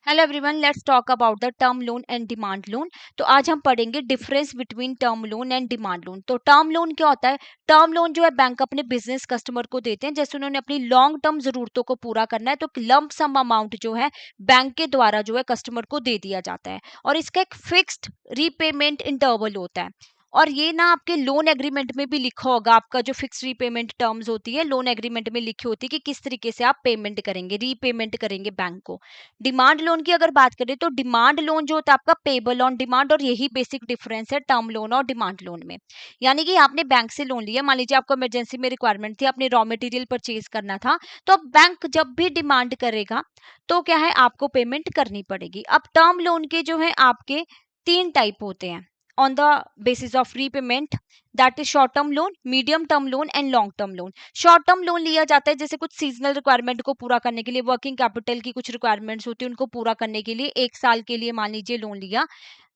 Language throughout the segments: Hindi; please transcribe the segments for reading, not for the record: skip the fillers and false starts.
Hello everyone, let's talk about the term loan and demand loan. तो आज हम पढ़ेंगे difference between term loan and demand loan. तो टर्म लोन क्या होता है? टर्म लोन जो है बैंक अपने बिजनेस कस्टमर को देते हैं, जैसे उन्होंने अपनी लॉन्ग टर्म जरूरतों को पूरा करना है तो लंप सम अमाउंट जो है बैंक के द्वारा जो है कस्टमर को दे दिया जाता है और इसका एक फिक्स्ड रीपेमेंट इंटरवल होता है। और ये ना आपके लोन एग्रीमेंट में भी लिखा होगा, आपका जो फिक्स रीपेमेंट टर्म्स होती है लोन एग्रीमेंट में लिखी होती है कि किस तरीके से आप पेमेंट करेंगे, रीपेमेंट करेंगे बैंक को। डिमांड लोन की अगर बात करें तो डिमांड लोन जो होता है आपका पेबल ऑन डिमांड, और यही बेसिक डिफरेंस है टर्म लोन और डिमांड लोन में। यानी कि आपने बैंक से लोन लिया, मान लीजिए आपको इमरजेंसी में रिक्वायरमेंट थी, आपने रॉ मटेरियल परचेज करना था, तो अब बैंक जब भी डिमांड करेगा तो क्या है, आपको पेमेंट करनी पड़ेगी। अब टर्म लोन के जो है आपके तीन टाइप होते हैं on the basis of repayment, that is short term loan, medium term loan and long term loan. Short term loan लिया जाता है जैसे कुछ सीजनल रिक्वायरमेंट को पूरा करने के लिए, वर्किंग कैपिटल की कुछ रिक्वायरमेंट्स होती है उनको पूरा करने के लिए, एक साल के लिए मान लीजिए लोन लिया।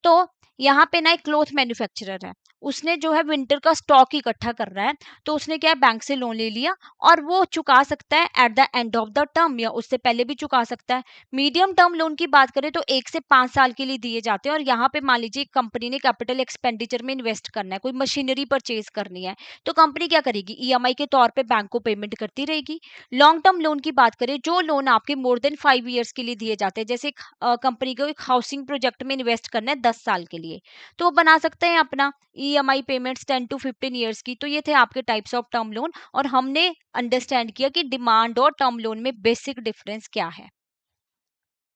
तो यहाँ पे ना एक क्लॉथ मैन्युफैक्चरर है, उसने जो है विंटर का स्टॉक इकट्ठा कर रहा है, तो उसने क्या है बैंक से लोन ले लिया और वो चुका सकता है at the end of the term या उससे पहले भी चुका सकता है। मीडियम टर्म लोन की बात करें तो 1 से 5 साल के लिए दिए जाते हैं और यहाँ पे मान लीजिए कंपनी ने कैपिटल एक्सपेंडिचर में इन्वेस्ट करना है, कोई मशीनरी परचेज करनी है, तो कंपनी क्या करेगी, ईएमआई के तौर पे बैंक को पेमेंट करती रहेगी। लॉन्ग टर्म लोन की बात करें, जो लोन आपके मोर देन 5 ईयर्स के लिए दिए जाते हैं, जैसे कंपनी को एक हाउसिंग प्रोजेक्ट में इन्वेस्ट करना है 10 साल के लिए, तो वो बना सकते हैं अपना ईएमआई पेमेंट्स 10 to 15 ईयर्स की। तो ये थे आपके टाइप्स ऑफ टर्म लोन और हमने अंडरस्टैंड किया कि डिमांड और टर्म लोन में बेसिक डिफरेंस क्या है।